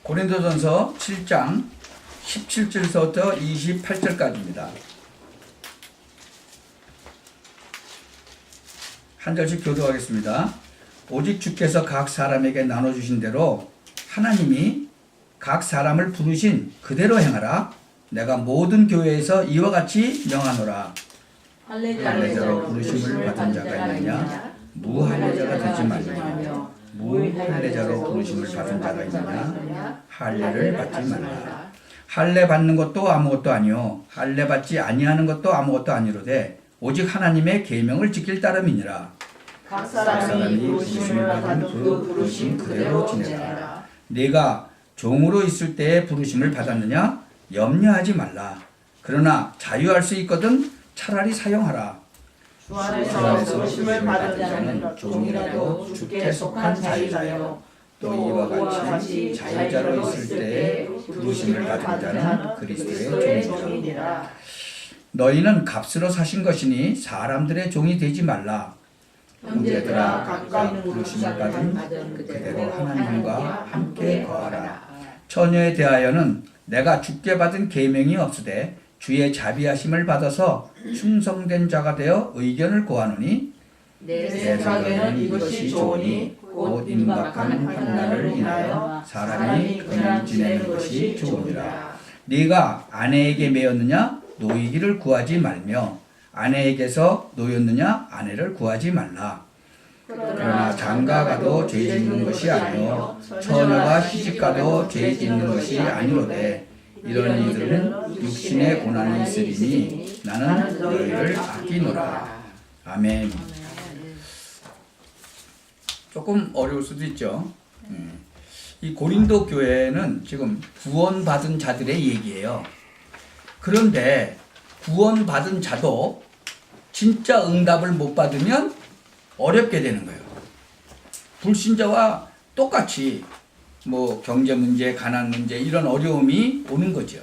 고린도전서 7장 17절부터 28절까지입니다. 한 절씩 교도하겠습니다. 오직 주께서 각 사람에게 나눠주신 대로 하나님이 각 사람을 부르신 그대로 행하라. 내가 모든 교회에서 이와 같이 명하노라. 할례자로 부르심을 받은 자가 있느냐? 무할례자가 되지 말며 무할례자로 부르심을 받은 자가 있느냐? 할례를 받지 말라. 할례 받는 것도 아무것도 아니요 할례 받지 아니하는 것도 아무것도 아니로되 오직 하나님의 계명을 지킬 따름이니라. 각 사람이 부르심을 받은 그 부르심 그대로 지내라. 네가 종으로 있을 때에 부르심을 받았느냐? 염려하지 말라. 그러나 자유할 수 있거든 차라리 사용하라. 주 안에서 부르심을 받은 자는 종이라도 주께 속한 자유자요 또 이와 같이 자유자로 있을 때에 부르심을 받은 자는 그리스도의 종이니라. 너희는 값으로 사신 것이니 사람들의 종이 되지 말라. 형제들아 각각 부르심을 받은 그대로 하나님과 함께 거하라. 처녀에 대하여는 내가 주께 받은 계명이 없으되 주의 자비하심을 받아서 충성된 자가 되어 의견을 고하노니 내 생각에는 이것이 좋으니 곧 임박한 환난을 인하여 사람이 그냥 지내는 것이 좋으니라. 네가 아내에게 매였느냐? 노이기를 구하지 말며 아내에게서 노였느냐? 아내를 구하지 말라. 그러나 장가가도 죄 짓는 것이 아니요 처녀가 시집가도 죄 짓는 것이 아니로되 이런 이들은 육신의 고난이 있으리니 나는 너희를 아끼노라. 아멘. 조금 어려울 수도 있죠. 이 고린도 교회는 지금 구원받은 자들의 얘기예요. 그런데 구원받은 자도 진짜 응답을 못 받으면 어렵게 되는 거예요. 불신자와 똑같이 뭐 경제 문제, 가난 문제 이런 어려움이 오는 거죠.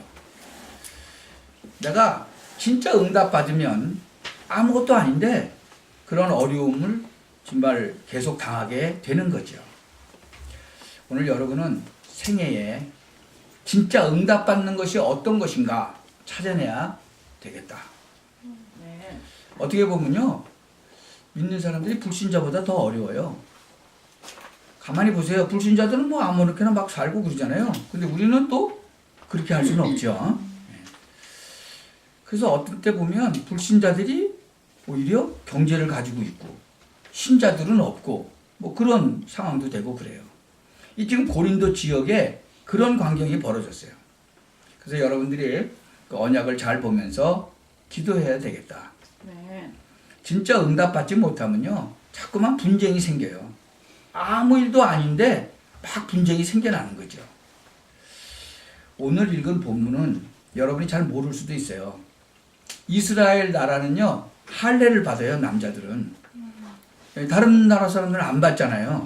내가 진짜 응답 받으면 아무것도 아닌데 그런 어려움을 정말 계속 당하게 되는 거죠. 오늘 여러분은 생애에 진짜 응답 받는 것이 어떤 것인가 찾아내야 되겠다. 어떻게 보면요, 믿는 사람들이 불신자보다 더 어려워요. 가만히 보세요. 불신자들은 뭐 아무렇게나 막 살고 그러잖아요. 근데 우리는 또 그렇게 할 수는 없죠. 그래서 어떤 때 보면 불신자들이 오히려 경제를 가지고 있고 신자들은 없고 뭐 그런 상황도 되고 그래요. 이 지금 고린도 지역에 그런 광경이 벌어졌어요. 그래서 여러분들이 그 언약을 잘 보면서 기도해야 되겠다. 진짜 응답받지 못하면요 자꾸만 분쟁이 생겨요. 아무 일도 아닌데 막 분쟁이 생겨나는 거죠. 오늘 읽은 본문은 여러분이 잘 모를 수도 있어요. 이스라엘 나라는요 할례를 받아요. 남자들은. 다른 나라 사람들은 안 받잖아요.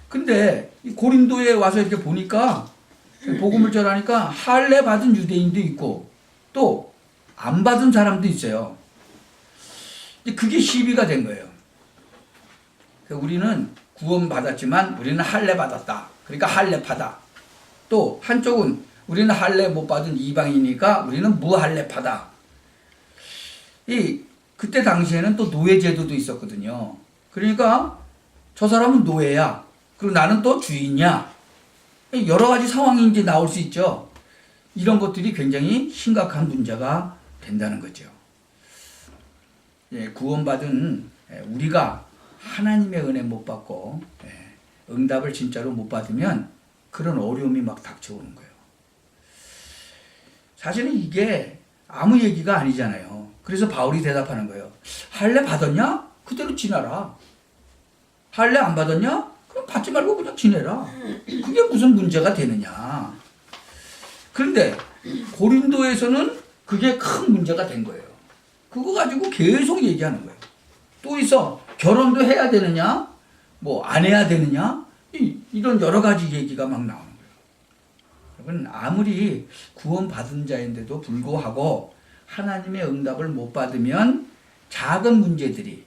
근데 이 고린도에 와서 이렇게 보니까 복음을 전하니까 할례 받은 유대인도 있고 또 안 받은 사람도 있어요. 그게 시비가 된 거예요. 우리는 구원 받았지만 우리는 할례 받았다. 그러니까 할례파다. 또 한쪽은 우리는 할례 못 받은 이방이니까 우리는 무할례파다. 그때 당시에는 또 노예제도도 있었거든요. 그러니까 저 사람은 노예야. 그리고 나는 또 주인이야. 여러 가지 상황이 이제 나올 수 있죠. 이런 것들이 굉장히 심각한 문제가 된다는 거죠. 구원받은 우리가 하나님의 은혜 못 받고 응답을 진짜로 못 받으면 그런 어려움이 막 닥쳐오는 거예요. 사실은 이게 아무 얘기가 아니잖아요. 그래서 바울이 대답하는 거예요. 할례 받았냐? 그대로 지내라. 할례 안 받았냐? 그럼 받지 말고 그냥 지내라. 그게 무슨 문제가 되느냐. 그런데 고린도에서는 그게 큰 문제가 된 거예요. 그거 가지고 계속 얘기하는 거예요. 또 있어. 결혼도 해야 되느냐? 뭐 안 해야 되느냐? 이런 여러 가지 얘기가 막 나오는 거예요. 여러분 아무리 구원받은 자인데도 불구하고 하나님의 응답을 못 받으면 작은 문제들이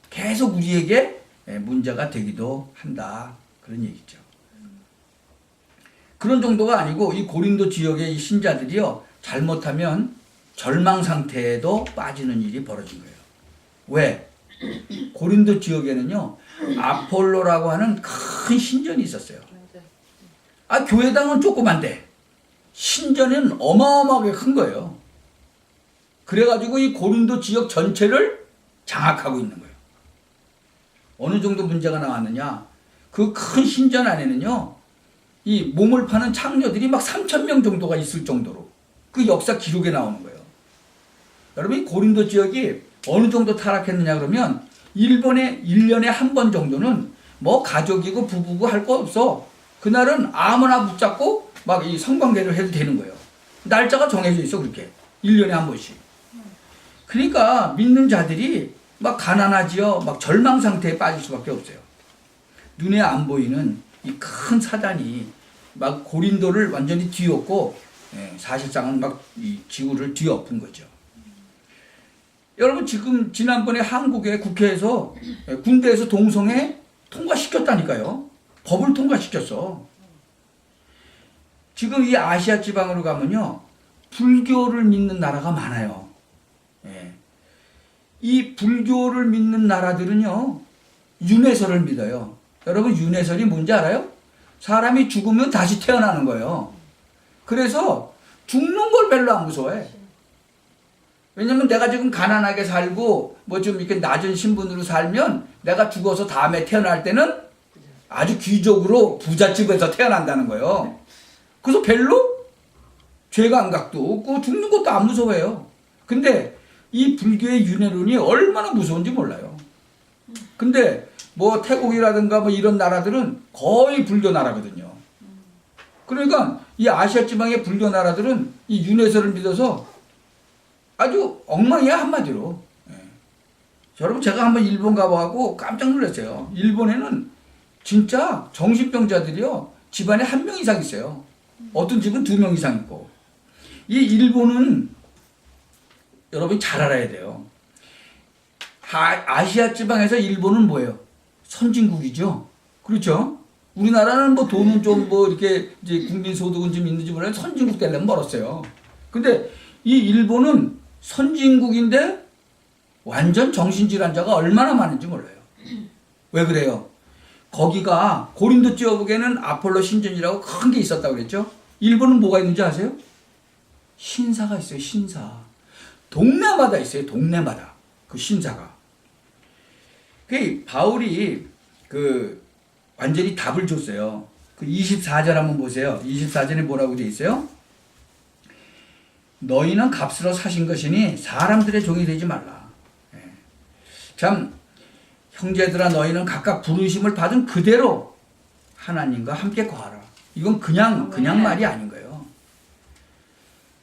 계속 우리에게 문제가 되기도 한다. 그런 얘기죠. 그런 정도가 아니고 이 고린도 지역의 이 신자들이요 잘못하면 절망 상태에도 빠지는 일이 벌어진 거예요. 왜? 고린도 지역에는요 아폴로라고 하는 큰 신전이 있었어요. 아 교회당은 조그만데 신전은 어마어마하게 큰 거예요. 그래가지고 이 고린도 지역 전체를 장악하고 있는 거예요. 어느 정도 문제가 나왔느냐? 그 큰 신전 안에는요, 이 몸을 파는 창녀들이 막 3,000명 정도가 있을 정도로 그 역사 기록에 나오는 거예요. 여러분, 이 고린도 지역이 어느 정도 타락했느냐 그러면 일본에 1년에 한 번 정도는 뭐 가족이고 부부고 할 거 없어. 그날은 아무나 붙잡고 막 이 성관계를 해도 되는 거예요. 날짜가 정해져 있어, 그렇게. 1년에 한 번씩. 그러니까 믿는 자들이 막 가난하지요. 막 절망 상태에 빠질 수밖에 없어요. 눈에 안 보이는 이 큰 사단이 막 고린도를 완전히 뒤엎고 사실상은 막 이 지구를 뒤엎은 거죠. 여러분 지금 지난번에 한국의 국회에서 군대에서 동성애 통과시켰다니까요. 법을 통과시켰어. 지금 이 아시아 지방으로 가면요. 불교를 믿는 나라가 많아요. 이 불교를 믿는 나라들은요. 윤회설을 믿어요. 여러분 윤회설이 뭔지 알아요? 사람이 죽으면 다시 태어나는 거예요. 그래서 죽는 걸 별로 안 무서워해. 왜냐면 내가 지금 가난하게 살고 뭐 좀 이렇게 낮은 신분으로 살면 내가 죽어서 다음에 태어날 때는 아주 귀족으로 부잣집에서 태어난다는 거예요. 그래서 별로 죄감각도 없고 죽는 것도 안 무서워해요. 근데 이 불교의 윤회론이 얼마나 무서운지 몰라요. 근데 뭐 태국이라든가 뭐 이런 나라들은 거의 불교 나라거든요. 그러니까 이 아시아 지방의 불교 나라들은 이 윤회설을 믿어서 아주 엉망이야 한마디로. 여러분 제가 한번 일본 가봐갖고 깜짝 놀랐어요. 일본에는 진짜 정신병자들이요 집안에 1명 이상 있어요. 어떤 집은 2명 이상 있고. 이 일본은 여러분이 잘 알아야 돼요. 아시아 지방에서 일본은 뭐예요? 선진국이죠. 그렇죠? 우리나라는 뭐 돈은 좀 뭐 이렇게 이제 국민 소득은 좀 있는지 몰라도 선진국 되려면 멀었어요. 근데 이 일본은 선진국인데 완전 정신질환자가 얼마나 많은지 몰라요. 왜 그래요? 거기가 고린도 지역에는 아폴로 신전이라고 큰 게 있었다고 그랬죠? 일본은 뭐가 있는지 아세요? 신사가 있어요, 신사. 동네마다 있어요, 동네마다. 그 신사가. 그 바울이 그 완전히 답을 줬어요. 그 24절 한번 보세요. 24절에 뭐라고 되어 있어요? 너희는 값으로 사신 것이니 사람들의 종이 되지 말라. 참 형제들아 너희는 각각 부르심을 받은 그대로 하나님과 함께 거하라. 이건 그냥 말이 아닌 거예요.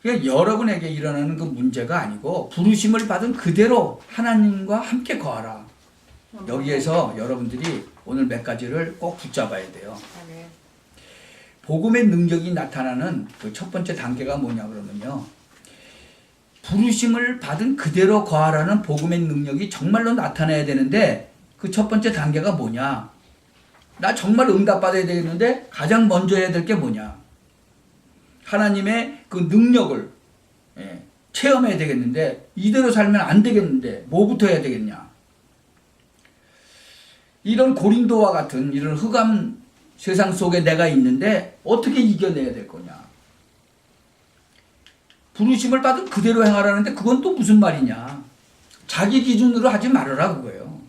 그러니까 여러분에게 일어나는 그 문제가 아니고 부르심을 받은 그대로 하나님과 함께 거하라. 여기에서 여러분들이 오늘 몇 가지를 꼭 붙잡아야 돼요. 복음의 능력이 나타나는 그 첫 번째 단계가 뭐냐 그러면요. 부르심을 받은 그대로 거하라는 복음의 능력이 정말로 나타나야 되는데 그 첫 번째 단계가 뭐냐? 나 정말 응답받아야 되겠는데 가장 먼저 해야 될 게 뭐냐? 하나님의 그 능력을 체험해야 되겠는데 이대로 살면 안 되겠는데 뭐부터 해야 되겠냐? 이런 고린도와 같은 이런 흑암 세상 속에 내가 있는데 어떻게 이겨내야 될 거냐? 부르심을 받은 그대로 행하라는데 그건 또 무슨 말이냐? 자기 기준으로 하지 말아라 그거예요.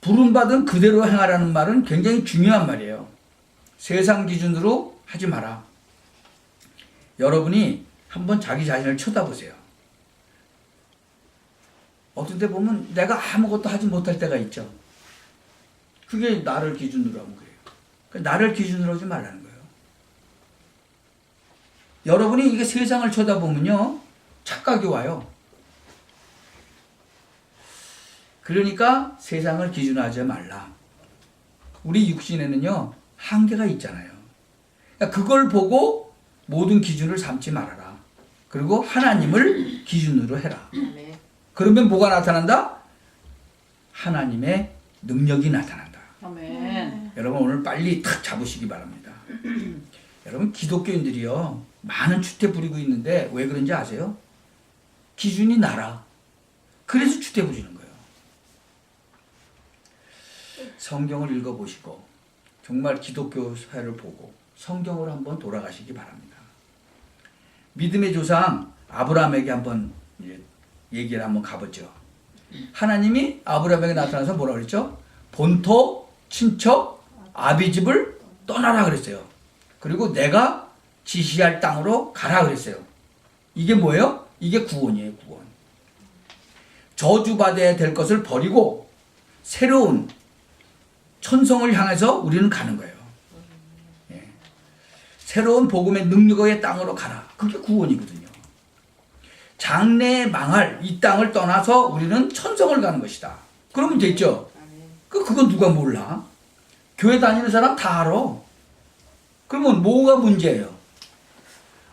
부름받은 그대로 행하라는 말은 굉장히 중요한 말이에요. 세상 기준으로 하지 마라. 여러분이 한번 자기 자신을 쳐다보세요. 어떤 때 보면 내가 아무것도 하지 못할 때가 있죠. 그게 나를 기준으로 하면 그래요. 그러니까 나를 기준으로 하지 말라는 거예요. 여러분이 이게 세상을 쳐다보면요. 착각이 와요. 그러니까 세상을 기준하지 말라. 우리 육신에는요. 한계가 있잖아요. 그러니까 그걸 보고 모든 기준을 삼지 말아라. 그리고 하나님을 기준으로 해라. 그러면 뭐가 나타난다? 하나님의 능력이 나타난다. 아멘. 여러분 오늘 빨리 탁 잡으시기 바랍니다. 여러분 기독교인들이요 많은 추태 부리고 있는데 왜 그런지 아세요? 기준이 나라. 그래서 추태 부리는 거예요. 성경을 읽어보시고 정말 기독교 사회를 보고 성경으로 한번 돌아가시기 바랍니다. 믿음의 조상 아브라함에게 한번 얘기를 한번 가보죠. 하나님이 아브라함에게 나타나서 뭐라 그랬죠? 본토, 친척, 아비집을 떠나라 그랬어요. 그리고 내가 지시할 땅으로 가라 그랬어요. 이게 뭐예요? 이게 구원이에요, 구원. 저주받아야 될 것을 버리고 새로운 천성을 향해서 우리는 가는 거예요. 예. 새로운 복음의 능력의 땅으로 가라. 그게 구원이거든요. 장래에 망할 이 땅을 떠나서 우리는 천성을 가는 것이다. 그러면 됐죠? 그건 누가 몰라? 교회 다니는 사람 다 알아. 그러면 뭐가 문제예요?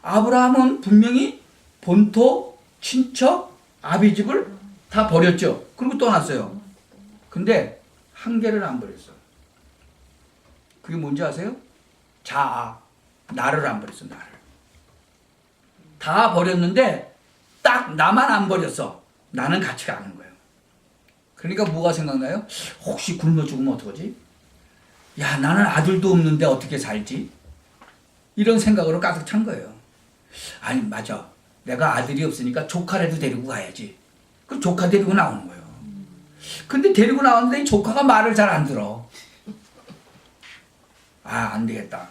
아브라함은 분명히 본토, 친척, 아비집을 다 버렸죠. 그리고 떠났어요. 근데 한 개를 안 버렸어. 그게 뭔지 아세요? 자아. 나를 안 버렸어, 나를. 다 버렸는데 딱 나만 안 버렸어. 나는 같이 가는 거예요. 그러니까 뭐가 생각나요? 혹시 굶어 죽으면 어떡하지? 야, 나는 아들도 없는데 어떻게 살지? 이런 생각으로 가득 찬 거예요. 아니, 맞아. 내가 아들이 없으니까 조카라도 데리고 가야지. 그 조카 데리고 나오는 거예요. 근데 데리고 나왔는데 이 조카가 말을 잘 안 들어. 아, 안 되겠다.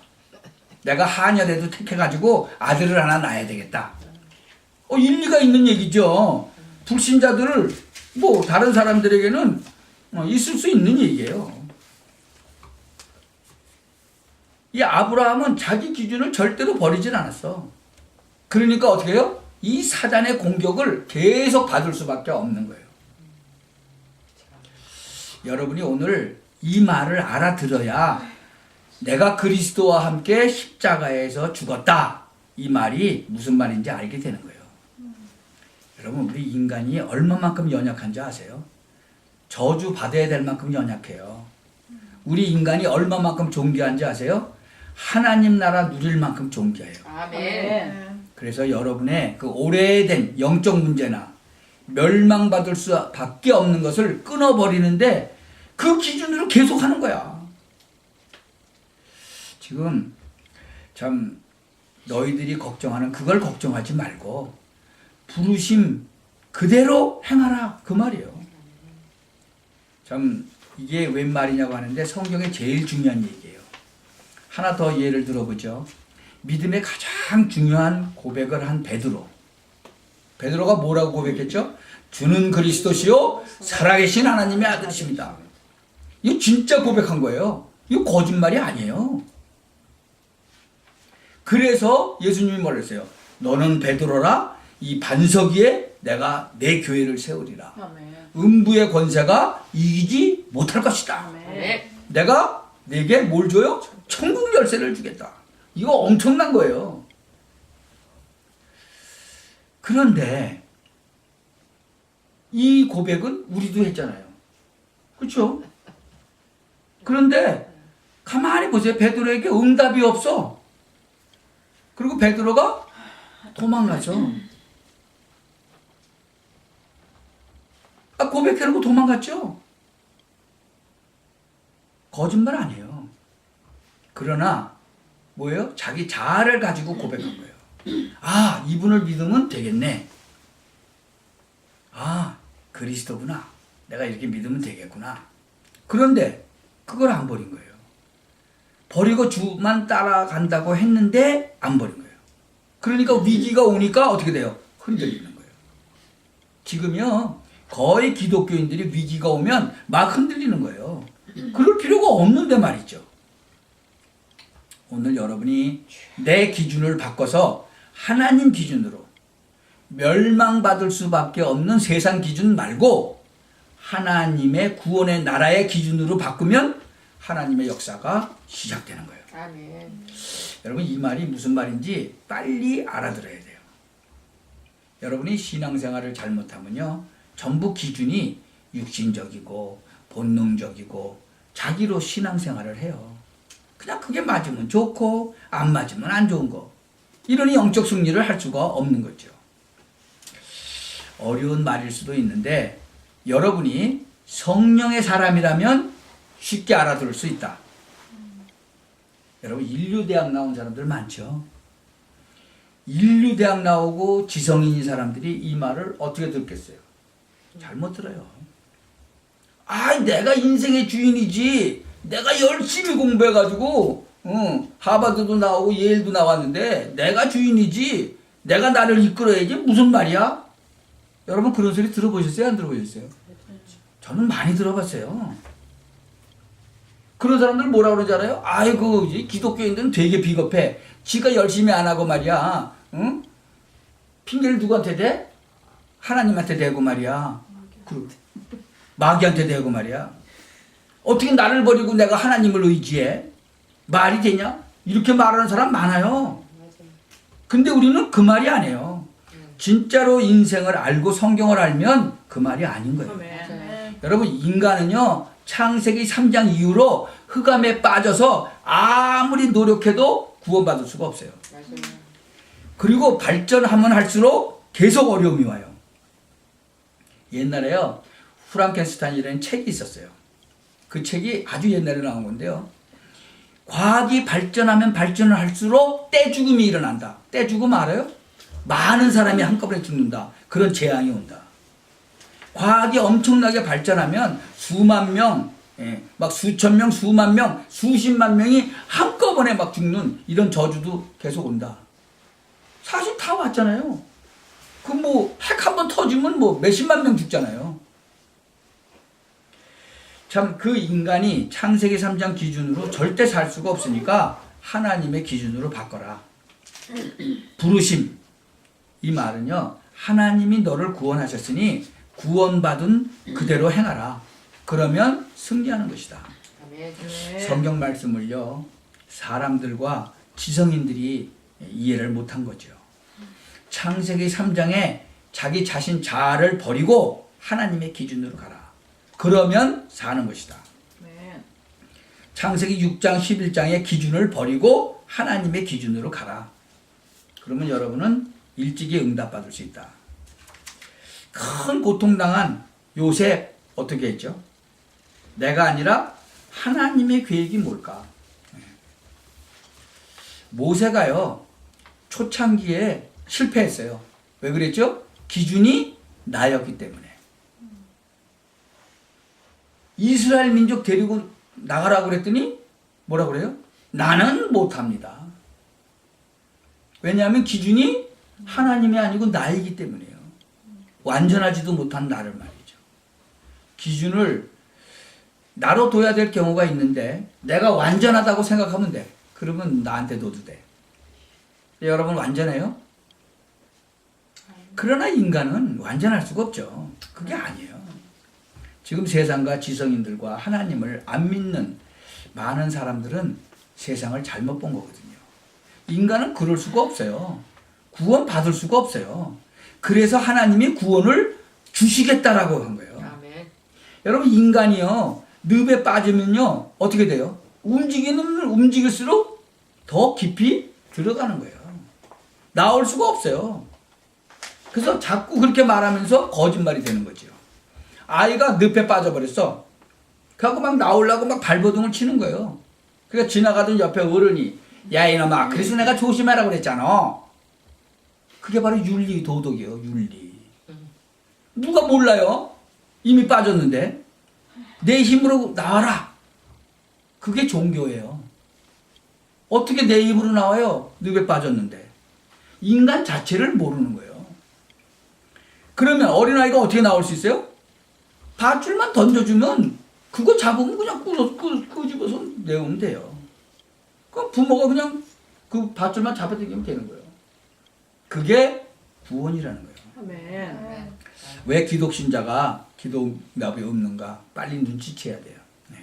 내가 하녀라도 택해가지고 아들을 하나 낳아야 되겠다. 일리가 있는 얘기죠. 불신자들을 뭐 다른 사람들에게는 있을 수 있는 얘기예요. 이 아브라함은 자기 기준을 절대로 버리진 않았어. 그러니까 어떻게 해요? 이 사단의 공격을 계속 받을 수밖에 없는 거예요. 여러분이 오늘 이 말을 알아들어야 내가 그리스도와 함께 십자가에서 죽었다. 이 말이 무슨 말인지 알게 되는 거예요. 여러분, 우리 인간이 얼마만큼 연약한지 아세요? 저주 받아야 될 만큼 연약해요. 우리 인간이 얼마만큼 존귀한지 아세요? 하나님 나라 누릴 만큼 존귀해요. 아멘. 그래서 여러분의 그 오래된 영적 문제나 멸망받을 수밖에 없는 것을 끊어버리는데 그 기준으로 계속 하는 거야. 지금 참 너희들이 걱정하는 그걸 걱정하지 말고 부르심 그대로 행하라 그 말이에요. 참 이게 웬 말이냐고 하는데 성경에 제일 중요한 얘기예요. 하나 더 예를 들어보죠. 믿음의 가장 중요한 고백을 한 베드로. 베드로가 뭐라고 고백했죠? 주는 그리스도시요 살아계신 하나님의 아들이십니다. 이거 진짜 고백한 거예요. 이거 거짓말이 아니에요. 그래서 예수님이 뭐라 했어요? 너는 베드로라 이 반석 위에 내가 내 교회를 세우리라. 아멘. 음부의 권세가 이기지 못할 것이다. 아멘. 내가 내게 뭘 줘요? 천국 열쇠를 주겠다. 이거 엄청난 거예요. 그런데 이 고백은 우리도 했잖아요. 그렇죠? 그런데 가만히 보세요. 베드로에게 응답이 없어. 그리고 베드로가 도망가죠. 고백해놓고 도망갔죠. 거짓말 아니에요. 그러나 뭐예요? 자기 자아를 가지고 고백한 거예요. 아, 이분을 믿으면 되겠네. 아, 그리스도구나. 내가 이렇게 믿으면 되겠구나. 그런데 그걸 안 버린 거예요. 버리고 주만 따라간다고 했는데 안 버린 거예요. 그러니까 위기가 오니까 어떻게 돼요? 흔들리는 거예요. 지금요 거의 기독교인들이 위기가 오면 막 흔들리는 거예요. 그럴 필요가 없는데 말이죠. 오늘 여러분이 내 기준을 바꿔서 하나님 기준으로 멸망받을 수밖에 없는 세상 기준 말고 하나님의 구원의 나라의 기준으로 바꾸면 하나님의 역사가 시작되는 거예요. 아멘. 여러분 이 말이 무슨 말인지 빨리 알아들어야 돼요. 여러분이 신앙생활을 잘못하면요 전부 기준이 육신적이고 본능적이고 자기로 신앙생활을 해요. 그냥 그게 맞으면 좋고 안 맞으면 안 좋은 거. 이러니 영적 승리를 할 수가 없는 거죠. 어려운 말일 수도 있는데 여러분이 성령의 사람이라면 쉽게 알아들을 수 있다. 여러분 인류대학 나온 사람들 많죠. 인류대학 나오고 지성인인 사람들이 이 말을 어떻게 듣겠어요? 잘못 들어요. 아, 내가 인생의 주인이지. 내가 열심히 공부해가지고 하버드도 나오고 예일도 나왔는데 내가 주인이지. 내가 나를 이끌어야지. 무슨 말이야? 여러분 그런 소리 들어보셨어요? 안 들어보셨어요? 저는 많이 들어봤어요. 그런 사람들 뭐라 그러지 않아요? 아이고 기독교인들은 되게 비겁해. 지가 열심히 안 하고 말이야. 응? 핑계를 누구한테 대? 하나님한테 대고 말이야. 마귀한테 대고 말이야. 어떻게 나를 버리고 내가 하나님을 의지해? 말이 되냐? 이렇게 말하는 사람 많아요. 근데 우리는 그 말이 아니에요. 진짜로 인생을 알고 성경을 알면 그 말이 아닌 거예요. 여러분 인간은요 창세기 3장 이후로 흑암에 빠져서 아무리 노력해도 구원받을 수가 없어요. 그리고 발전하면 할수록 계속 어려움이 와요. 옛날에요 프랑켄슈타인이라는 책이 있었어요. 그 책이 아주 옛날에 나온 건데요. 과학이 발전하면 발전을 할수록 떼죽음이 일어난다. 떼죽음 알아요? 많은 사람이 한꺼번에 죽는다. 그런 재앙이 온다. 과학이 엄청나게 발전하면 수만 명, 막 수천 명, 수만 명, 수십만 명이 한꺼번에 막 죽는 이런 저주도 계속 온다. 사실 다 왔잖아요. 그 뭐 핵 한 번 터지면 뭐 몇십만 명 죽잖아요. 참 그 인간이 창세기 3장 기준으로 절대 살 수가 없으니까 하나님의 기준으로 바꿔라. 부르심. 이 말은요. 하나님이 너를 구원하셨으니 구원받은 그대로 행하라. 그러면 승리하는 것이다. 성경 말씀을요. 사람들과 지성인들이 이해를 못한 거죠. 창세기 3장에 자기 자신 자아를 버리고 하나님의 기준으로 가라. 그러면 사는 것이다. 창세기 6장 11장의 기준을 버리고 하나님의 기준으로 가라. 그러면 여러분은 일찍이 응답받을 수 있다. 큰 고통당한 요셉 어떻게 했죠? 내가 아니라 하나님의 계획이 뭘까? 모세가요 초창기에 실패했어요. 왜 그랬죠? 기준이 나였기 때문에. 이스라엘 민족 데리고 나가라고 그랬더니 뭐라고 그래요? 나는 못합니다. 왜냐하면 기준이 하나님이 아니고 나이기 때문이에요. 완전하지도 못한 나를 말이죠. 기준을 나로 둬야 될 경우가 있는데 내가 완전하다고 생각하면 돼. 그러면 나한테 둬도 돼. 여러분 완전해요? 그러나 인간은 완전할 수가 없죠. 그게 아니에요. 지금 세상과 지성인들과 하나님을 안 믿는 많은 사람들은 세상을 잘못 본 거거든요. 인간은 그럴 수가 없어요. 구원 받을 수가 없어요. 그래서 하나님이 구원을 주시겠다라고 한 거예요. 아멘. 여러분 인간이요 늪에 빠지면요 어떻게 돼요? 움직일수록 더 깊이 들어가는 거예요. 나올 수가 없어요. 그래서 자꾸 그렇게 말하면서 거짓말이 되는 거죠. 아이가 늪에 빠져버렸어. 그래갖고 막 나오려고 막 발버둥을 치는 거예요. 그러니까 지나가던 옆에 어른이 야 이놈아 그래서 내가 조심하라고 그랬잖아. 그게 바로 윤리 도덕이에요. 윤리. 누가 몰라요? 이미 빠졌는데 내 힘으로 나와라. 그게 종교예요. 어떻게 내 힘으로 나와요? 늪에 빠졌는데. 인간 자체를 모르는 거예요. 그러면 어린아이가 어떻게 나올 수 있어요? 밧줄만 던져주면 그거 잡으면 그냥 끄집어서 내오면 돼요. 그럼 부모가 그냥 그 밧줄만 잡아당기면 되는 거예요. 그게 구원이라는 거예요. 아멘. 왜 기독신자가 기도답이 없는가? 빨리 눈치채야 돼요. 네.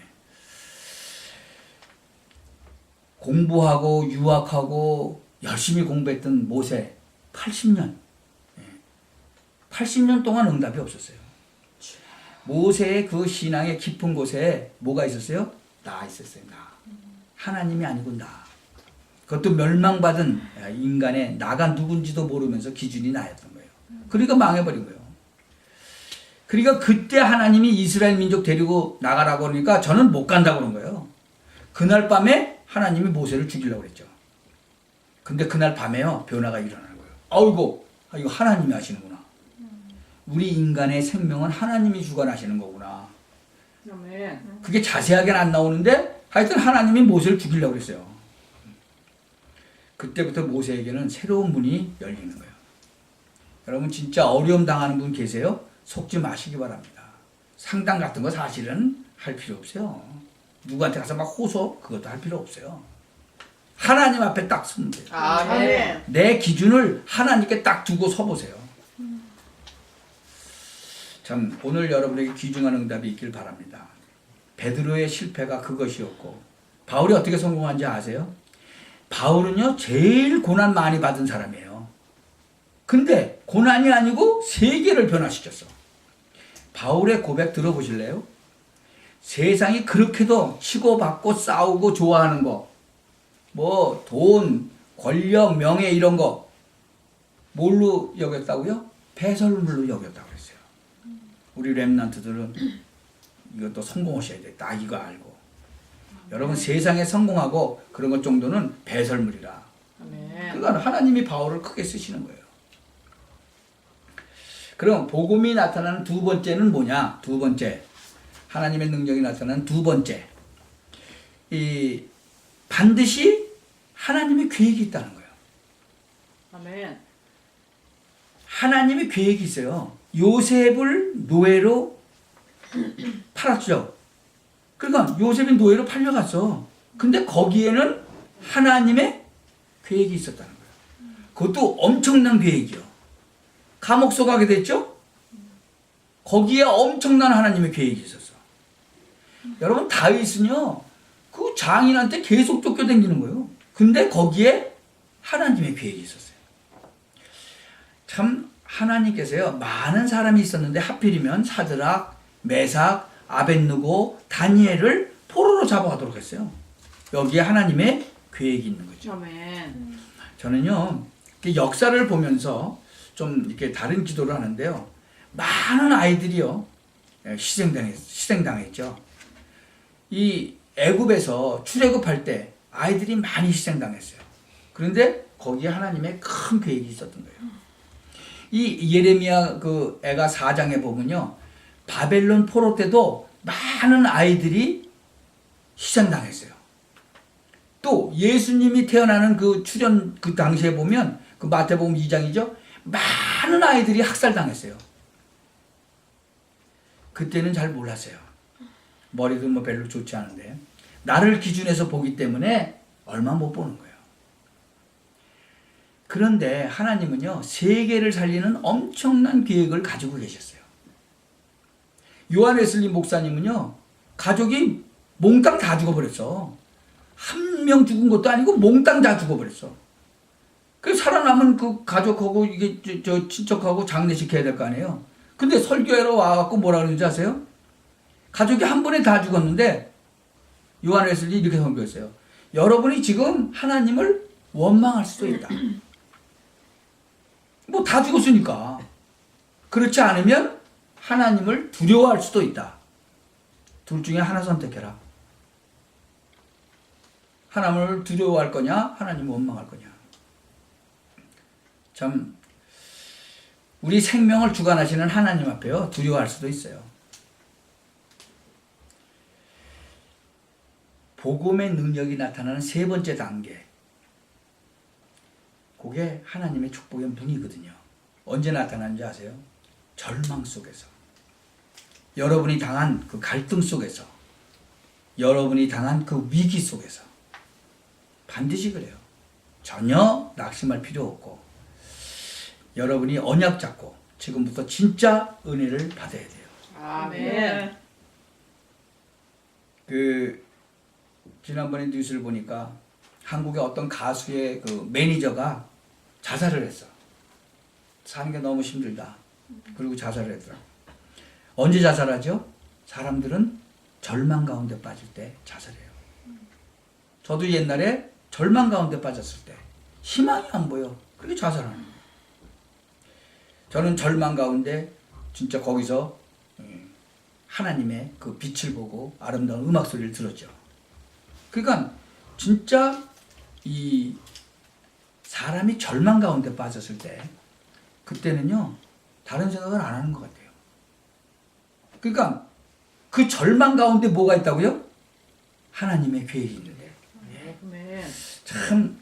공부하고 유학하고 열심히 공부했던 모세 80년. 80년 동안 응답이 없었어요. 모세의 그 신앙의 깊은 곳에 뭐가 있었어요? 나 있었어요. 나. 하나님이 아니고 나. 그것도 멸망받은 인간의 나가 누군지도 모르면서 기준이 나였던 거예요. 그러니까 망해버린 거예요. 그러니까 그때 하나님이 이스라엘 민족 데리고 나가라고 그러니까 저는 못 간다고 그런 거예요. 그날 밤에 하나님이 모세를 죽이려고 그랬죠. 근데 그날 밤에요, 변화가 일어나는 거예요. 아이고, 이거 하나님이 하시는구나. 우리 인간의 생명은 하나님이 주관하시는 거구나. 아멘. 그게 자세하게는 안 나오는데 하여튼 하나님이 모세를 죽이려고 그랬어요. 그때부터 모세에게는 새로운 문이 열리는 거예요. 여러분 진짜 어려움 당하는 분 계세요? 속지 마시기 바랍니다. 상담 같은 거 사실은 할 필요 없어요. 누구한테 가서 막 호소 그것도 할 필요 없어요. 하나님 앞에 딱 서면 돼요. 아멘. 내 기준을 하나님께 딱 두고 서보세요. 참 오늘 여러분에게 귀중한 응답이 있길 바랍니다. 베드로의 실패가 그것이었고 바울이 어떻게 성공한지 아세요? 바울은요 제일 고난 많이 받은 사람이에요. 근데 고난이 아니고 세계를 변화시켰어. 바울의 고백 들어보실래요? 세상이 그렇게도 치고받고 싸우고 좋아하는 거, 뭐 돈, 권력, 명예 이런 거 뭘로 여겼다고요? 배설물로 여겼다고 그랬어요. 우리 렘넌트들은 이것도 성공하셔야 돼. 딱 이거 알고. 여러분 세상에 성공하고 그런 것 정도는 배설물이라. 아멘. 그건 하나님이 바울을 크게 쓰시는 거예요. 그럼 복음이 나타나는 두 번째는 뭐냐? 두 번째. 하나님의 능력이 나타나는 두 번째. 이 반드시 하나님의 계획이 있다는 거예요. 아멘. 하나님의 계획이 있어요. 요셉을 노예로 팔았죠. 그러니까 요셉이 노예로 팔려갔어. 근데 거기에는 하나님의 계획이 있었다는 거예요. 그것도 엄청난 계획이요. 감옥소 가게 됐죠? 거기에 엄청난 하나님의 계획이 있었어. 여러분 다윗은요. 그 장인한테 계속 쫓겨다니는 거예요. 근데 거기에 하나님의 계획이 있었어요. 참 하나님께서요. 많은 사람이 있었는데 하필이면 사드락, 메삭, 아벳느고, 다니엘을 포로로 잡아가도록 했어요. 여기에 하나님의 계획이 있는 거죠. 아멘. 저는요. 역사를 보면서 좀 이렇게 다른 기도를 하는데요. 많은 아이들이요. 희생당했죠. 이 애굽에서 출애굽할 때 아이들이 많이 희생당했어요. 그런데 거기에 하나님의 큰 계획이 있었던 거예요. 이 예레미야 그 애가 4장에 보면요. 바벨론 포로 때도 많은 아이들이 희생당했어요. 또 예수님이 태어나는 그 출현 그 당시에 보면 그 마태복음 2장이죠. 많은 아이들이 학살당했어요. 그때는 잘 몰랐어요. 머리도 뭐 별로 좋지 않은데 나를 기준해서 보기 때문에 얼마 못 보는 거예요. 그런데 하나님은요. 세계를 살리는 엄청난 계획을 가지고 계셨어요. 요한 웨슬리 목사님은요. 가족이 몽땅 다 죽어버렸어. 한 명 죽은 것도 아니고 몽땅 다 죽어버렸어. 그 살아남은 그 가족하고 이게 저 친척하고 장례식 해야 될 거 아니에요. 근데 설교하러 와갖고 뭐라 그러는지 아세요? 가족이 한 번에 다 죽었는데 요한 웨슬리 이렇게 선교했어요. 여러분이 지금 하나님을 원망할 수도 있다. 뭐 다 죽었으니까. 그렇지 않으면 하나님을 두려워할 수도 있다. 둘 중에 하나 선택해라. 하나님을 두려워할 거냐, 하나님을 원망할 거냐. 참 우리 생명을 주관하시는 하나님 앞에요. 두려워할 수도 있어요. 복음의 능력이 나타나는 세 번째 단계. 그게 하나님의 축복의 문이거든요. 언제 나타나는지 아세요? 절망 속에서. 여러분이 당한 그 갈등 속에서. 여러분이 당한 그 위기 속에서. 반드시 그래요. 전혀 낙심할 필요 없고 여러분이 언약 잡고 지금부터 진짜 은혜를 받아야 돼요. 아멘. 지난번에 뉴스를 보니까 한국의 어떤 가수의 그 매니저가 자살을 했어. 사는 게 너무 힘들다. 그리고 자살을 했더라. 언제 자살하죠? 사람들은 절망 가운데 빠질 때 자살해요. 저도 옛날에 절망 가운데 빠졌을 때 희망이 안 보여. 그렇게 자살하는 거예요. 저는 절망 가운데 진짜 거기서 하나님의 그 빛을 보고 아름다운 음악 소리를 들었죠. 그러니까 진짜 이 사람이 절망 가운데 빠졌을 때 그때는요 다른 생각을 안 하는 것 같아요. 그러니까 그 절망 가운데 뭐가 있다고요? 하나님의 계획이 있는데 아멘. 참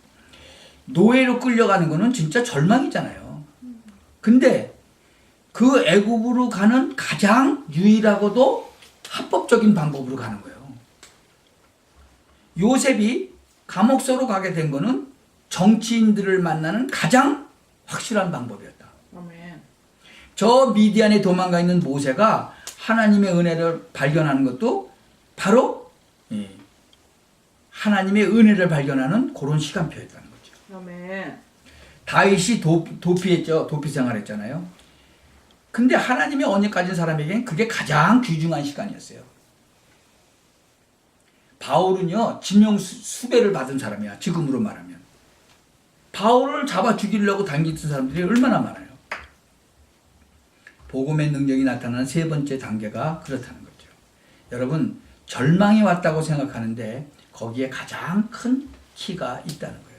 노예로 끌려가는 거는 진짜 절망이잖아요. 근데 그 애굽으로 가는 가장 유일하고도 합법적인 방법으로 가는 거예요. 요셉이 감옥소로 가게 된 거는 정치인들을 만나는 가장 확실한 방법이었다. 아멘. 저 미디안에 도망가 있는 모세가 하나님의 은혜를 발견하는 것도 바로 하나님의 은혜를 발견하는 그런 시간표였다는 거죠. 아멘. 다윗이 도피했죠. 도피 생활했잖아요. 근데 하나님의 언약 가진 사람에게는 그게 가장 귀중한 시간이었어요. 바울은요 지명 수배를 받은 사람이야. 지금으로 말하면 바울을 잡아 죽이려고 당기던 사람들이 얼마나 많아요. 복음의 능력이 나타나는 세 번째 단계가 그렇다는 거죠. 여러분 절망이 왔다고 생각하는데 거기에 가장 큰 키가 있다는 거예요.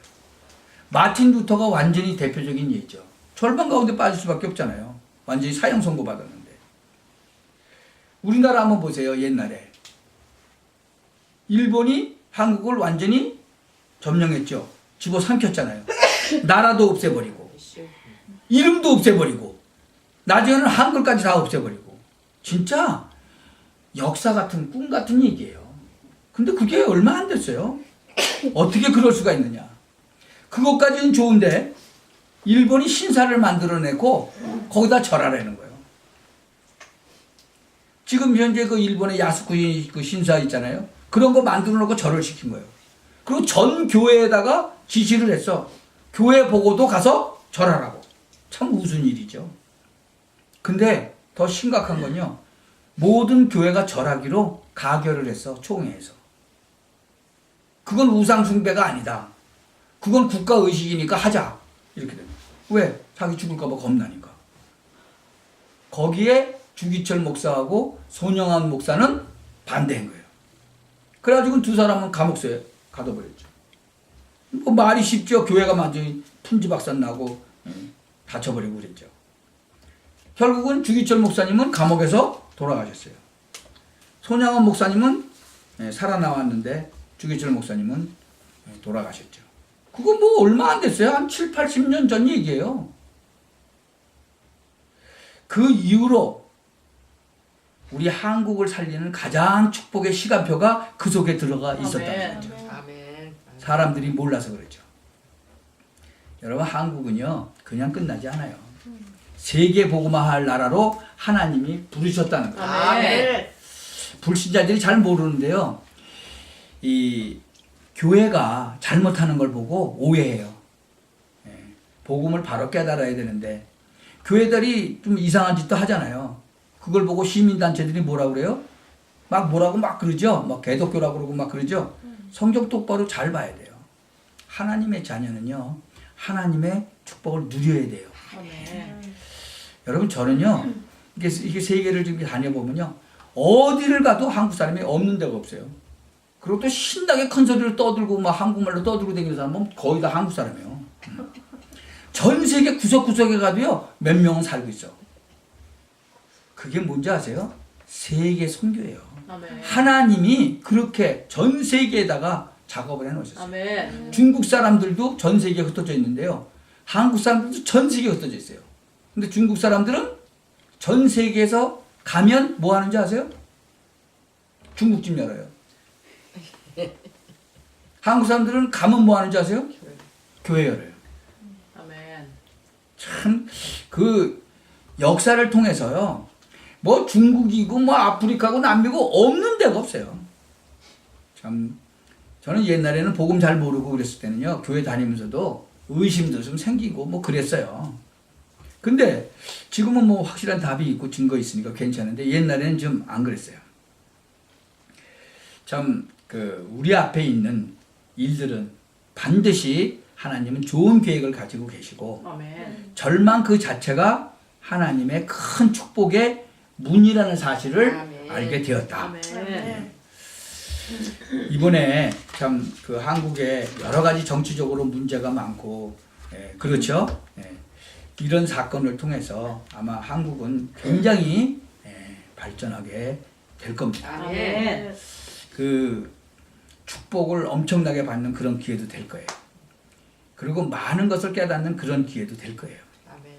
마틴 루터가 완전히 대표적인 예죠. 절망 가운데 빠질 수밖에 없잖아요. 완전히 사형 선고 받았는데. 우리나라 한번 보세요. 옛날에 일본이 한국을 완전히 점령했죠. 집어삼켰잖아요. 나라도 없애버리고 이름도 없애버리고 나중에는 한글까지 다 없애버리고 진짜 역사 같은 꿈 같은 얘기예요. 근데 그게 얼마 안 됐어요. 어떻게 그럴 수가 있느냐. 그것까지는 좋은데 일본이 신사를 만들어내고 거기다 절하라는 거예요. 지금 현재 그 일본의 야스쿠니 그 신사 있잖아요. 그런 거 만들어 놓고 절을 시킨 거예요. 그리고 전 교회에다가 지시를 했어. 교회 보고도 가서 절하라고. 참 우스운 일이죠. 근데 더 심각한 건요. 모든 교회가 절하기로 가결을 했어. 총회에서. 그건 우상 숭배가 아니다. 그건 국가 의식이니까 하자. 이렇게 됩니다. 왜? 자기 죽을까 봐 겁나니까. 거기에 주기철 목사하고 손영환 목사는 반대한 거예요. 그래가지고 두 사람은 감옥소에 가둬버렸죠. 뭐 말이 쉽죠. 교회가 완전히 풍지박산 나고 다쳐버리고 그랬죠. 결국은 주기철 목사님은 감옥에서 돌아가셨어요. 손영환 목사님은 살아나왔는데 주기철 목사님은 돌아가셨죠. 그거 뭐 얼마 안 됐어요. 한 7, 80년 전 얘기예요. 그 이후로 우리 한국을 살리는 가장 축복의 시간표가 그 속에 들어가 있었다는 거죠. 아멘. 사람들이 몰라서 그렇죠. 여러분 한국은요 그냥 끝나지 않아요. 세계 복음화할 나라로 하나님이 부르셨다는 거예요. 아멘. 불신자들이 잘 모르는데요. 이 교회가 잘못하는 걸 보고 오해해요. 복음을 바로 깨달아야 되는데 교회들이 좀 이상한 짓도 하잖아요. 그걸 보고 시민단체들이 뭐라 그래요? 막 뭐라고 막 그러죠. 막 개독교라고 그러고 막 그러죠. 성경 똑바로 잘 봐야 돼요. 하나님의 자녀는요. 하나님의 축복을 누려야 돼요. 아멘. 여러분 저는요. 이게 세계를 좀 다녀보면요. 어디를 가도 한국 사람이 없는 데가 없어요. 그리고 또 신나게 큰 소리를 떠들고 막 한국말로 떠들고 다니는 사람은 거의 다 한국 사람이에요. 전 세계 구석구석에 가도요. 몇 명은 살고 있어. 그게 뭔지 아세요? 세계 선교예요. 아멘. 하나님이 그렇게 전 세계에다가 작업을 해놓으셨어요. 아멘. 중국 사람들도 전 세계에 흩어져 있는데요. 한국 사람들도 전 세계에 흩어져 있어요. 근데 중국 사람들은 전 세계에서 가면 뭐 하는지 아세요? 중국집 열어요. 한국 사람들은 가면 뭐 하는지 아세요? 교회 열어요. 아멘. 참 그 역사를 통해서요. 뭐 중국이고 뭐 아프리카고 남미고 없는 데가 없어요. 참 저는 옛날에는 복음 잘 모르고 그랬을 때는요. 교회 다니면서도 의심도 좀 생기고 뭐 그랬어요. 근데 지금은 뭐 확실한 답이 있고 증거 있으니까 괜찮은데 옛날에는 좀 안 그랬어요. 참 우리 앞에 있는 일들은 반드시 하나님은 좋은 계획을 가지고 계시고 아멘. 절망 그 자체가 하나님의 큰 축복의 문이라는 사실을 아멘. 알게 되었다. 아멘. 이번에 참 한국에 여러 가지 정치적으로 문제가 많고 그렇죠. 이런 사건을 통해서 아마 한국은 굉장히 발전하게 될 겁니다. 아멘. 그 축복을 엄청나게 받는 그런 기회도 될 거예요. 그리고 많은 것을 깨닫는 그런 기회도 될 거예요. 아멘.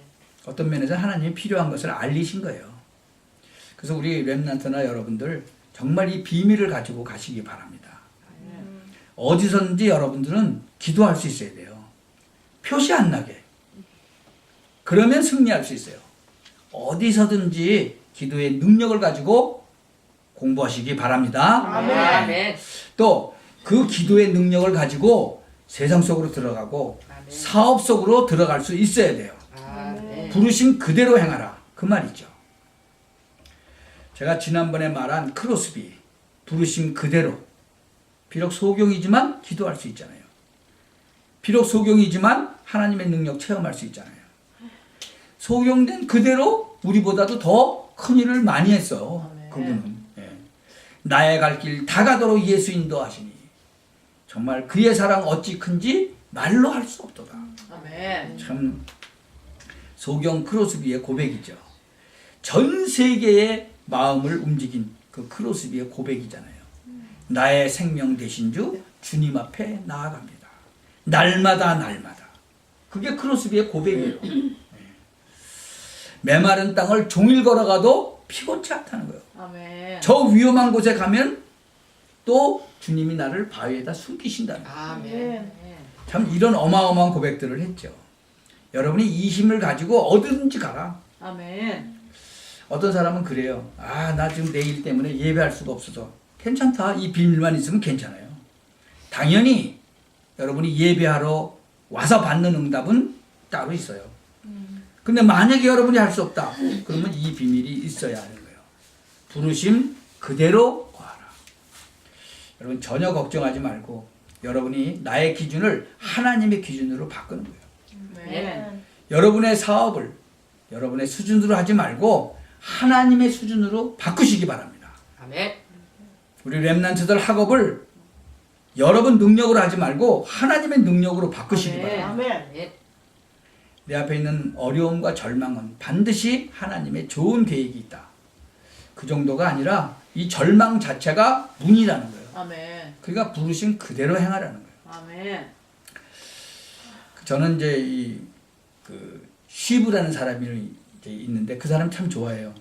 어떤 면에서 하나님이 필요한 것을 알리신 거예요. 그래서 우리 렘넌트나 여러분들 정말 이 비밀을 가지고 가시기 바랍니다. 어디서든지 여러분들은 기도할 수 있어야 돼요. 표시 안 나게. 그러면 승리할 수 있어요. 어디서든지 기도의 능력을 가지고 공부하시기 바랍니다. 아멘. 또 그 기도의 능력을 가지고 세상 속으로 들어가고 아멘. 사업 속으로 들어갈 수 있어야 돼요. 아멘. 부르심 그대로 행하라. 그 말이죠. 제가 지난번에 말한 크로스비, 부르심 그대로. 비록 소경이지만 기도할 수 있잖아요. 비록 소경이지만 하나님의 능력 체험할 수 있잖아요. 소경된 그대로 우리보다도 더 큰 일을 많이 했어요. 아멘. 그분은. 나의 갈 길 다 가도록 예수 인도하시니 정말 그의 사랑 어찌 큰지 말로 할 수 없도다. 아멘. 참 소경 크로스비의 고백이죠. 전 세계의 마음을 움직인 그 크로스비의 고백이잖아요. 나의 생명 되신 주 주님 앞에 나아갑니다. 날마다 날마다. 그게 크로스비의 고백이에요. 메마른 땅을 종일 걸어가도 피곤치 않다는 거예요. 아멘. 저 위험한 곳에 가면 또 주님이 나를 바위에다 숨기신다는 거예요. 아멘. 참 이런 어마어마한 고백들을 했죠. 여러분이 이 힘을 가지고 어디든지 가라. 아멘. 어떤 사람은 그래요. 나 지금 내 일 때문에 예배할 수가 없어서. 괜찮다. 이 비밀만 있으면 괜찮아요. 당연히 여러분이 예배하러 와서 받는 응답은 따로 있어요. 근데 만약에 여러분이 할 수 없다. 그러면 이 비밀이 있어야 하는 거예요. 부르심 그대로 구하라. 여러분 전혀 걱정하지 말고 여러분이 나의 기준을 하나님의 기준으로 바꾸는 거예요. 아멘. 여러분의 사업을 여러분의 수준으로 하지 말고 하나님의 수준으로 바꾸시기 바랍니다. 아멘. 우리 렘넌트들 학업을 여러분 능력으로 하지 말고 하나님의 능력으로 바꾸시기 아멘. 바랍니다. 아멘. 내 앞에 있는 어려움과 절망은 반드시 하나님의 좋은 계획이 있다. 그 정도가 아니라 이 절망 자체가 문이라는 거예요. 아멘. 그러니까 부르심 그대로 행하라는 거예요. 아멘. 저는 이제 쉬브라는 사람이 이제 있는데 그 사람 참 좋아해요.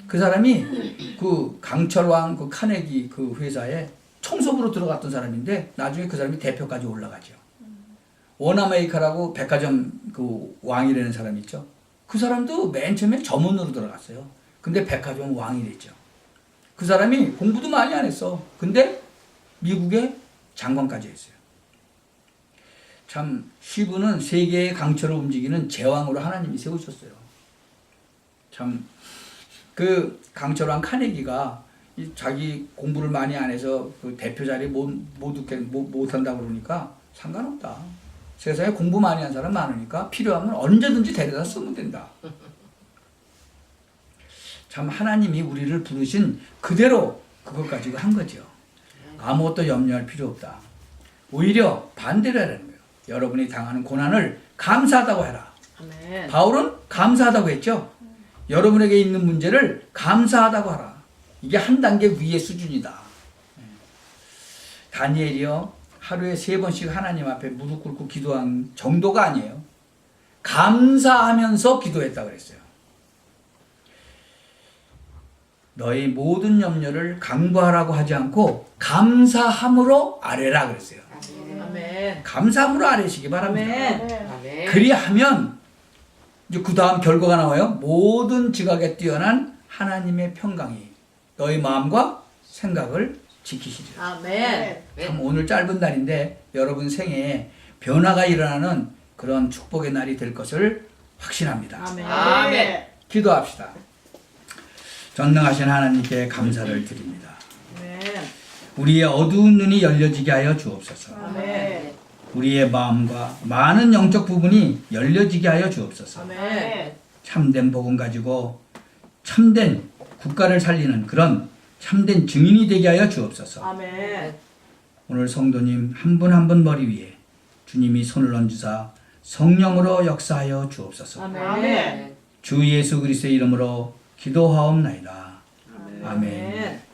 그 사람이 그 강철왕 그 카네기 그 회사에 총섭으로 들어갔던 사람인데 나중에 그 사람이 대표까지 올라가죠. 원아메이카라고 백화점 그 왕이라는 사람이 있죠. 그 사람도 맨 처음에 점원으로 들어갔어요. 근데 백화점 왕이 됐죠. 그 사람이 공부도 많이 안 했어. 근데 미국의 장관까지 했어요. 참 쉬브는 세계의 강철을 움직이는 제왕으로 하나님이 세우셨어요. 참 그 강철왕 카네기가 자기 공부를 많이 안 해서 그 대표 자리 못 한다고 그러니까 상관없다. 세상에 공부 많이 한 사람 많으니까 필요하면 언제든지 데려다 쓰면 된다. 참 하나님이 우리를 부르신 그대로 그것 가지고 한 거죠. 아무것도 염려할 필요 없다. 오히려 반대로 하라는 거예요. 여러분이 당하는 고난을 감사하다고 해라. 아멘. 바울은 감사하다고 했죠. 여러분에게 있는 문제를 감사하다고 하라. 이게 한 단계 위의 수준이다. 다니엘이요. 하루에 3번씩 하나님 앞에 무릎 꿇고 기도한 정도가 아니에요. 감사하면서 기도했다 그랬어요. 너희 모든 염려를 강구하라고 하지 않고 감사함으로 아뢰라 그랬어요. 아멘. 감사함으로 아뢰시기 바랍니다. 아멘. 아멘. 그리하면 이제 그 다음 결과가 나와요. 모든 지각에 뛰어난 하나님의 평강이 너희 마음과 생각을 지키시리라. 아멘. 참 오늘 짧은 날인데 여러분 생애에 변화가 일어나는 그런 축복의 날이 될 것을 확신합니다. 아멘. 아멘. 기도합시다. 전능하신 하나님께 감사를 드립니다. 아멘. 우리의 어두운 눈이 열려지게 하여 주옵소서. 아멘. 우리의 마음과 많은 영적 부분이 열려지게 하여 주옵소서. 아멘. 참된 복음 가지고 참된 국가를 살리는 그런 참된 증인이 되게 하여 주옵소서. 아멘. 오늘 성도님 한 분 한 분 머리 위에 주님이 손을 얹으사 성령으로 역사하여 주옵소서. 아멘. 주 예수 그리스도의 이름으로 기도하옵나이다. 아멘. 아멘.